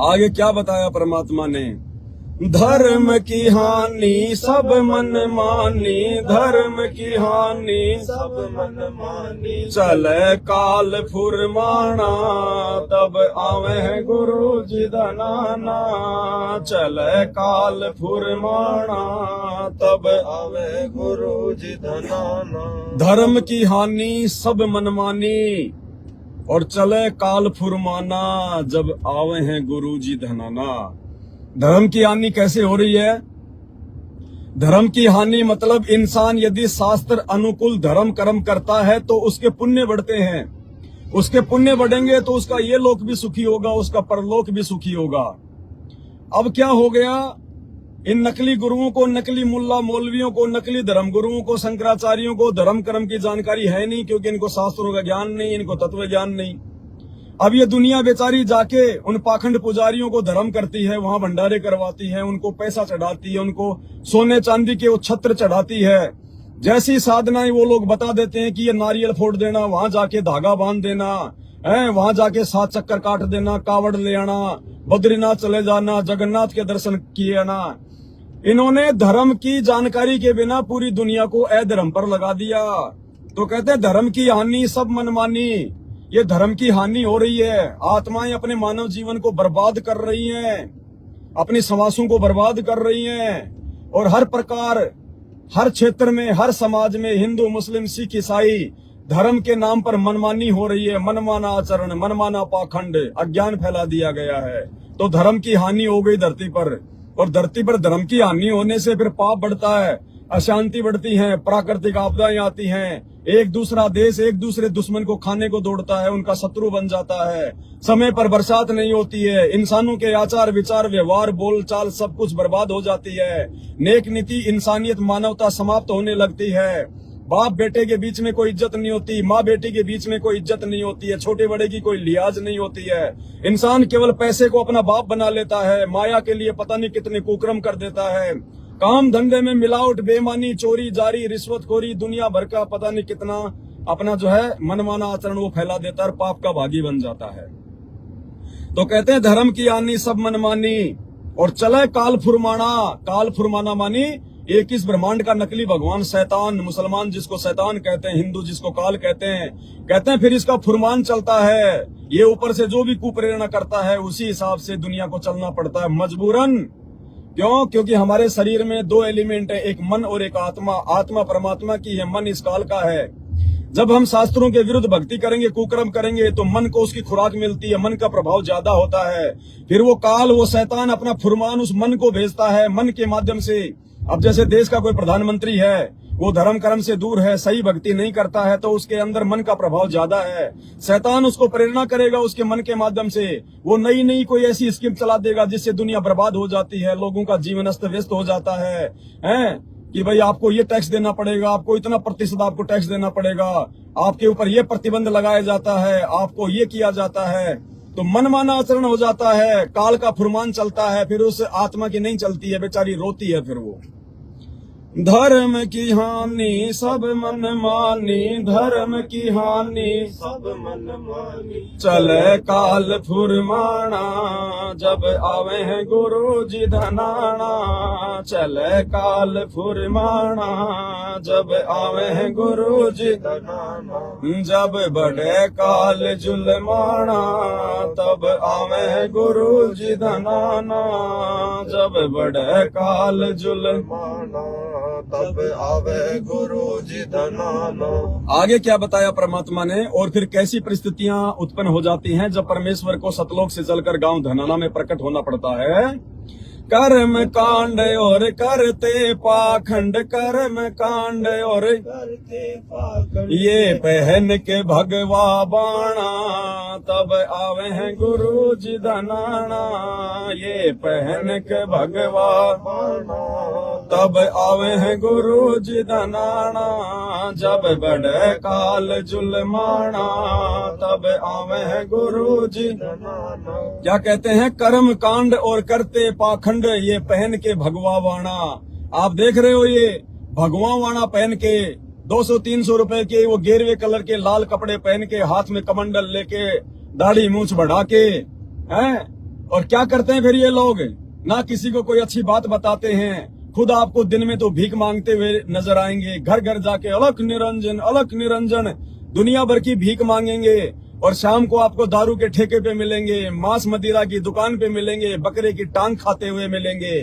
आगे क्या बताया परमात्मा ने, धर्म की हानि सब मन मानी, धर्म की हानि सब मन मानी, चले काल फुरमाना, तब आवे गुरु जी धनाना, चले काल फुरमाना, तब आवे गुरु जी धनाना। धर्म की हानि सब मनमानी और चले काल फुरमाना, जब आवे हैं गुरु जी धनाना। धर्म की हानि कैसे हो रही है? धर्म की हानि मतलब इंसान यदि शास्त्र अनुकूल धर्म कर्म करता है तो उसके पुण्य बढ़ते हैं, उसके पुण्य बढ़ेंगे तो उसका ये लोक भी सुखी होगा, उसका परलोक भी सुखी होगा। अब क्या हो गया, इन नकली गुरुओं को, नकली मुल्ला मौलवियों को, नकली धर्म गुरुओं को, शंकराचार्यों को धर्म कर्म की जानकारी है नहीं, क्योंकि इनको शास्त्रों का ज्ञान नहीं, इनको तत्व ज्ञान नहीं। अब ये दुनिया बेचारी जाके उन पाखंड पुजारियों को धर्म करती है, वहां भंडारे करवाती है, उनको पैसा चढ़ाती है, उनको सोने चांदी के वो छत्र चढ़ाती है। जैसी साधनाएं वो लोग बता देते हैं कि ये नारियल फोड़ देना, वहां जाके धागा बांध देना है, वहां जाके 7 चक्कर काट देना, कावड़ ले आना, बद्रीनाथ चले जाना, जगन्नाथ के दर्शन किए आना। इन्होंने धर्म की जानकारी के बिना पूरी दुनिया को अधर्म पर लगा दिया। तो कहते हैं धर्म की हानि सब मनमानी। ये धर्म की हानि हो रही है, आत्माएं अपने मानव जीवन को बर्बाद कर रही हैं, अपनी समासों को बर्बाद कर रही हैं, और हर प्रकार, हर क्षेत्र में, हर समाज में, हिंदू मुस्लिम सिख ईसाई, धर्म के नाम पर मनमानी हो रही है। मनमाना आचरण, मनमाना पाखंड, अज्ञान फैला दिया गया है। तो धर्म की हानि हो गई धरती पर, और धरती पर धर्म की हानि होने से फिर पाप बढ़ता है, अशांति बढ़ती है, प्राकृतिक आपदाएं आती हैं, एक दूसरा देश एक दूसरे दुश्मन को खाने को दौड़ता है, उनका शत्रु बन जाता है, समय पर बरसात नहीं होती है, इंसानों के आचार विचार व्यवहार बोलचाल सब कुछ बर्बाद हो जाती है, नेक नीति इंसानियत मानवता समाप्त होने लगती है, बाप बेटे के बीच में कोई इज्जत नहीं होती, माँ बेटी के बीच में कोई इज्जत नहीं होती है, छोटे बड़े की कोई लिहाज नहीं होती है। इंसान केवल पैसे को अपना बाप बना लेता है, माया के लिए पता नहीं कितने कुकर्म कर देता है, काम धंधे में मिलावट, बेईमानी, चोरी जारी, रिश्वतखोरी, दुनिया भर का पता नहीं कितना अपना जो है मनमाना आचरण वो फैला देता है और पाप का भागी बन जाता है। तो कहते हैं धर्म की हानि सब मनमानी और चले काल फुरमाना। काल फुरमाना मानी एक इस ब्रह्मांड का नकली भगवान शैतान, मुसलमान जिसको शैतान कहते हैं, हिंदू जिसको काल कहते हैं फिर इसका फुरमान चलता है। ये ऊपर से जो भी कुप्रेरणा करता है उसी हिसाब से दुनिया को चलना पड़ता है मजबूरन। क्यों? क्योंकि हमारे शरीर में 2 एलिमेंट है, एक मन और एक आत्मा। आत्मा परमात्मा की है, मन इस काल का है। जब हम शास्त्रों के विरुद्ध भक्ति करेंगे, कुकर्म करेंगे, तो मन को उसकी खुराक मिलती है, मन का प्रभाव ज्यादा होता है। फिर वो काल, वो शैतान अपना फुरमान उस मन को भेजता है, मन के माध्यम से। अब जैसे देश का कोई प्रधानमंत्री है, वो धर्म कर्म से दूर है, सही भक्ति नहीं करता है, तो उसके अंदर मन का प्रभाव ज्यादा है। शैतान उसको प्रेरणा करेगा उसके मन के माध्यम से, वो नई नई कोई ऐसी स्कीम चला देगा जिससे दुनिया बर्बाद हो जाती है, लोगों का जीवन अस्त व्यस्त हो जाता है कि भाई आपको ये टैक्स देना पड़ेगा, आपको इतना प्रतिशत आपको टैक्स देना पड़ेगा, आपके ऊपर ये प्रतिबंध लगाया जाता है, आपको ये किया जाता है। तो मनमाना आचरण हो जाता है, काल का फुरमान चलता है, फिर उस आत्मा की नहीं चलती है, बेचारी रोती है। फिर वो धर्म की हानि सब मन मानी, धर्म की हानि सब मन मानी, चले काल फुरमाना, जब आवे हैं गुरु जी धनाना, चले काल फुरमाना, जब आवे हैं गुरु जी धनाना, जब बड़े काल जुलमाना, तब आवे हैं गुरु जी धनाना, जब बड़े काल जुलमाना, तब आवे गुरु जी धनाना। आगे क्या बताया परमात्मा ने, और फिर कैसी परिस्थितियां उत्पन्न हो जाती हैं जब परमेश्वर को सतलोक से चलकर गांव धनाना में प्रकट होना पड़ता है। कर्म कांड और करते पाखंड, कर्म कांड और करते पाखंड, ये पहन के भगवा बाणा, तब आवे हैं गुरु जी धनाना, ये पहन के भगवा बाणा, तब आवे हैं गुरु जी धनाना, जब बड़े काल जुलमाना, तब आवे हैं गुरु जी धनाना। क्या कहते हैं? कर्म कांड और करते पाखंड, ये पहन के भगवा वाणा। आप देख रहे हो ये भगवा वाणा पहन के 200-300 रुपए के वो गेरवे कलर के लाल कपड़े पहन के, हाथ में कमंडल लेके, दाढ़ी मूछ बढ़ा के हैं, और क्या करते हैं फिर ये लोग? ना किसी को कोई अच्छी बात बताते हैं, खुद आपको दिन में तो भीख मांगते हुए नजर आएंगे, घर घर जाके अलख निरंजन दुनिया भर की भीख मांगेंगे, और शाम को आपको दारू के ठेके पे मिलेंगे, मांस मदिरा की दुकान पे मिलेंगे, बकरे की टांग खाते हुए मिलेंगे,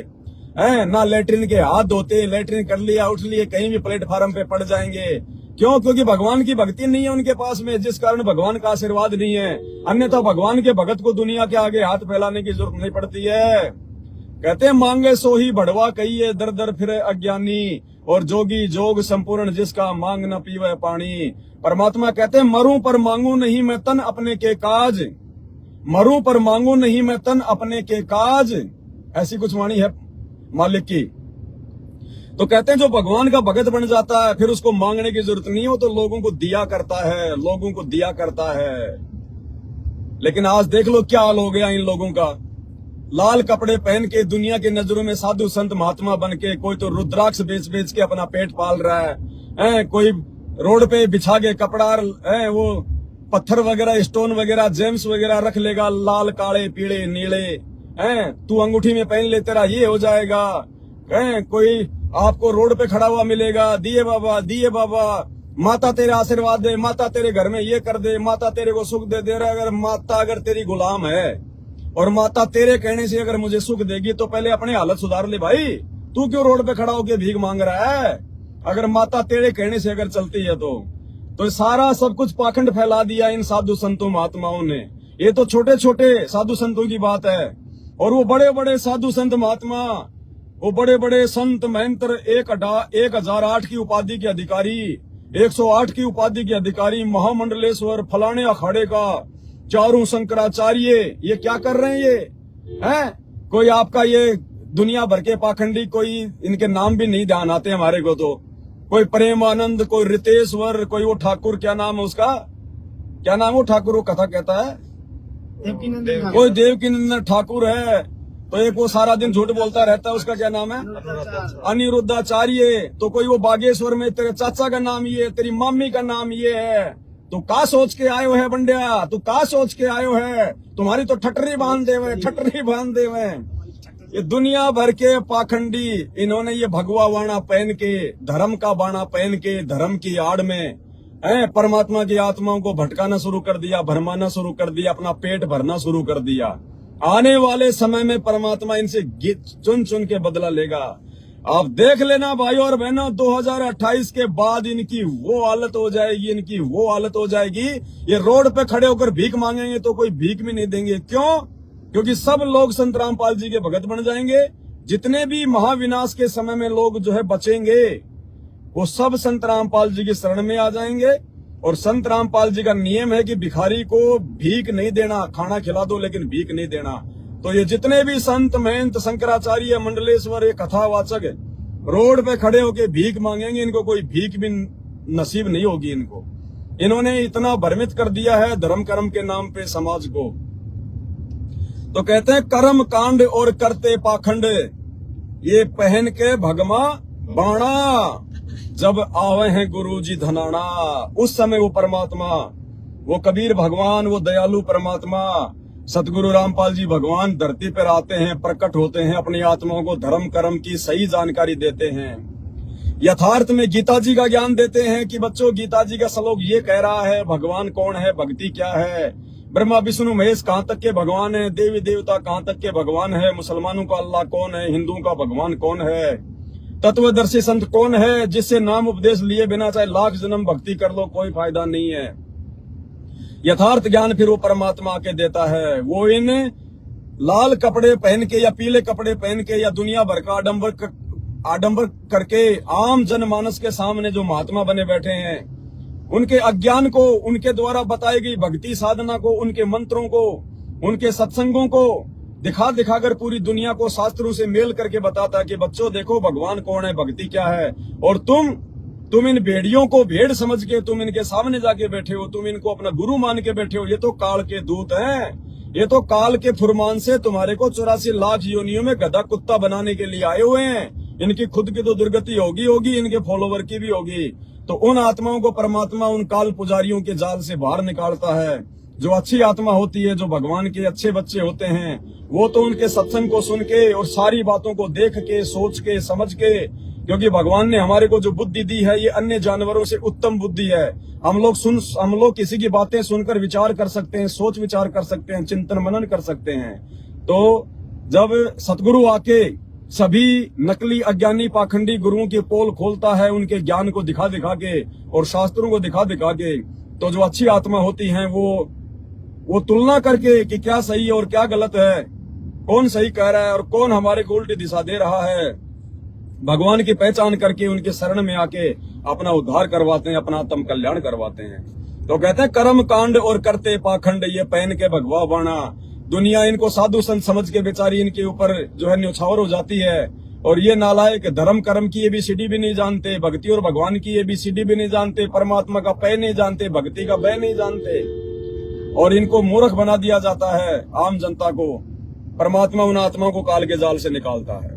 हैं? ना लेटरिन के हाथ धोते, लेटरिन कर लिया उठ लिए कहीं भी प्लेटफार्म पे पड़ जाएंगे। क्यों? क्योंकि भगवान की भक्ति नहीं है उनके पास में, जिस कारण भगवान का आशीर्वाद नहीं है। अन्यथा भगवान के भगत को दुनिया के आगे हाथ फैलाने की जरूरत नहीं पड़ती है। कहते हैं मांगे सो ही बढ़वा कहिए, दर दर फिरे अज्ञानी, और जोगी जोग संपूर्ण जिसका मांग न पीवे पानी। परमात्मा कहते हैं मरूं पर मांगू नहीं मैं तन अपने के काज, मरूं पर मांगू नहीं मैं तन अपने के काज, ऐसी कुछ वाणी है मालिक की। तो कहते हैं जो भगवान का भगत बन जाता है फिर उसको मांगने की जरूरत नहीं हो, तो लोगों को दिया करता है, लोगों को दिया करता है। लेकिन आज देख लो क्या हाल हो गया इन लोगों का। लाल कपड़े पहन के दुनिया की नजरों में साधु संत महात्मा बन के, कोई तो रुद्राक्ष बेच बेच के अपना पेट पाल रहा है, कोई रोड पे बिछा के कपड़ा है, वो पत्थर वगैरह स्टोन वगैरह जेम्स वगैरह रख लेगा, लाल काले पीले नीले, तू अंगूठी में पहन ले तेरा ये हो जाएगा। कोई आपको रोड पे खड़ा हुआ मिलेगा, दिए बाबा माता तेरे आशीर्वाद दे, माता तेरे घर में ये कर दे, माता तेरे को सुख दे रहा। अगर माता अगर तेरी गुलाम है और माता तेरे कहने से अगर मुझे सुख देगी तो पहले अपने हालत सुधार ले भाई। तू क्यों रोड पे खड़ा होके भीख मांग रहा है? अगर माता तेरे कहने से अगर चलती है तो सारा सब कुछ पाखंड फैला दिया इन साधु संतों महात्माओं ने। ये तो छोटे छोटे साधु संतों की बात है, और वो बड़े बड़े साधु संत महात्मा, वो बड़े बड़े संत महंत्र 1008 की उपाधि के अधिकारी, 108 की उपाधि के अधिकारी, महामंडलेश्वर फलाने अखाड़े का चारों शंकराचार्य, ये क्या कर रहे हैं ये? हैं? कोई आपका ये दुनिया भर के पाखंडी, कोई इनके नाम भी नहीं ध्यान आते हमारे को तो। कोई प्रेमानंद, कोई रितेश्वर, कोई वो ठाकुर, क्या नाम है उसका, क्या नाम वो ठाकुर, वो कथा कहता है, कोई देवकीनंदन ठाकुर है। तो एक वो सारा दिन झूठ बोलता रहता है, उसका क्या नाम है, अनिरुद्धाचार्य। तो कोई वो बागेश्वर में तेरे चाचा का नाम ये, तेरी मम्मी का नाम ये है। तू का सोच के आयो है बंडिया, तू का सोच के आयो है? तुम्हारी तो ठटरी बांध देवे। ये दुनिया भर के पाखंडी, इन्होंने ये भगवा बाणा पहन के, धर्म का बाणा पहन के, धर्म की आड़ में परमात्मा की आत्माओं को भटकाना शुरू कर दिया, भरमाना शुरू कर दिया, अपना पेट भरना शुरू कर दिया। आने वाले समय में परमात्मा इनसे चुन चुन के बदला लेगा। आप देख लेना भाई और बहनों, 2028 के बाद इनकी वो हालत हो जाएगी, ये रोड पे खड़े होकर भीख मांगेंगे तो कोई भीख भी नहीं देंगे। क्यों? क्योंकि सब लोग संत रामपाल जी के भगत बन जाएंगे। जितने भी महाविनाश के समय में लोग जो है बचेंगे, वो सब संत रामपाल जी की शरण में आ जाएंगे। और संत रामपाल जी का नियम है कि भिखारी को भीख नहीं देना, खाना खिला दो लेकिन भीख नहीं देना। तो ये जितने भी संत महंत शंकराचार्य मंडलेश्वर, ये कथावाचक रोड पे खड़े होके भीख मांगेंगे, इनको कोई भीख भी नसीब नहीं होगी। इन्होंने इतना भ्रमित कर दिया है धर्म कर्म के नाम पे समाज को। तो कहते हैं कर्म कांड और करते पाखंड, ये पहन के भगमा बाणा, जब आवे हैं गुरु जी धनाना। उस समय वो परमात्मा, वो कबीर भगवान, वो दयालु परमात्मा सतगुरु रामपाल जी भगवान धरती पर आते हैं, प्रकट होते हैं, अपनी आत्माओं को धर्म कर्म की सही जानकारी देते हैं, यथार्थ में गीता जी का ज्ञान देते हैं कि बच्चों गीता जी का श्लोक ये कह रहा है, भगवान कौन है, भक्ति क्या है, ब्रह्मा विष्णु महेश कहाँ तक के भगवान है, देवी देवता कहाँ तक के भगवान है, मुसलमानों का अल्लाह कौन है, हिंदुओं का भगवान कौन है, तत्वदर्शी संत कौन है, जिससे नाम उपदेश लिए बिना चाहे लाख जन्म भक्ति कर लो कोई फायदा नहीं है। यथार्थ ज्ञान फिर वो परमात्मा आके देता है। वो इन लाल कपड़े पहन के या पीले कपड़े पहन के या दुनिया भर का आडंबर करके आम जनमानस के सामने जो महात्मा बने बैठे हैं, उनके अज्ञान को, उनके द्वारा बताई गई भक्ति साधना को, उनके मंत्रों को, उनके सत्संगों को दिखा दिखाकर पूरी दुनिया को शास्त्रों से मेल करके बताता है कि बच्चों देखो भगवान कौन है, भक्ति क्या है। और तुम इन भेड़ियों को भेड़ समझ के तुम इनके सामने जाके बैठे हो, तुम इनको अपना गुरु मान के बैठे हो। ये तो काल के दूत हैं, ये तो काल के फुरमान से तुम्हारे को 84 लाख योनियों में गधा कुत्ता बनाने के लिए आए हुए हैं। इनकी खुद की तो दुर्गति होगी, इनके फॉलोवर की भी होगी। तो उन आत्माओं को परमात्मा उन काल पुजारियों के जाल से बाहर निकालता है जो अच्छी आत्मा होती है, जो भगवान के अच्छे बच्चे होते हैं, वो तो उनके सत्संग को सुन के और सारी बातों को देख के, सोच के, समझ के, क्योंकि भगवान ने हमारे को जो बुद्धि दी है ये अन्य जानवरों से उत्तम बुद्धि है। हम लोग किसी की बातें सुनकर विचार कर सकते हैं, सोच विचार कर सकते हैं, चिंतन मनन कर सकते हैं। तो जब सतगुरु आके सभी नकली अज्ञानी पाखंडी गुरुओं की पोल खोलता है, उनके ज्ञान को दिखा दिखा के और शास्त्रों को दिखा दिखा के, तो जो अच्छी आत्मा होती हैं वो तुलना करके कि क्या सही और क्या गलत है, कौन सही कह रहा है और कौन हमारे को उल्टी दिशा दे रहा है, भगवान की पहचान करके उनके शरण में आके अपना उद्धार करवाते हैं, अपना आत्म कल्याण करवाते हैं। तो कहते हैं कर्म कांड और करते पाखंड, ये पहन के भगवा बाणा। दुनिया इनको साधु संत समझ के बेचारी इनके ऊपर जो है न्यौछावर हो जाती है, और ये नालायक धर्म कर्म की ABCD भी नहीं जानते, भक्ति और भगवान की ABCD भी नहीं जानते, परमात्मा का पै नहीं जानते, भक्ति का बै नहीं जानते, और इनको मूर्ख बना दिया जाता है आम जनता को। परमात्मा उन आत्माओं को काल के जाल से निकालता है।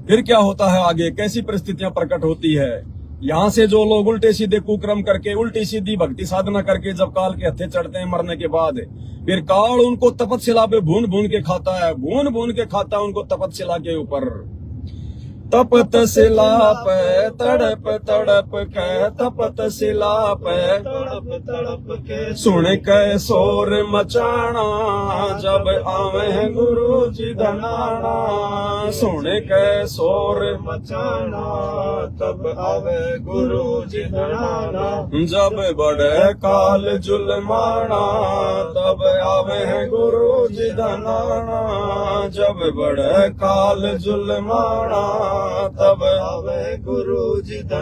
फिर क्या होता है आगे, कैसी परिस्थितियां प्रकट होती है। यहाँ से जो लोग उल्टे सीधे कुकर्म करके, उल्टी सीधी भक्ति साधना करके जब काल के हत्थे चढ़ते हैं मरने के बाद, फिर काल उनको तपस्या पे भून भून के खाता है, भून भून के खाता है उनको तपस्या के ऊपर। तपत शिला पे तड़प तड़प के, तपत शिला पे तड़प तड़प के सुन के शोर मचाना, जब आवे गुरु जी धनाना। सुन के शोर मचाना, तब आवे गुरु जी धनाना। जब बड़े काल जुलमाना, तब आवे गुरु जी धनाना। जब बड़े काल जुलमाना, तब आवे गुरु जी धनाना।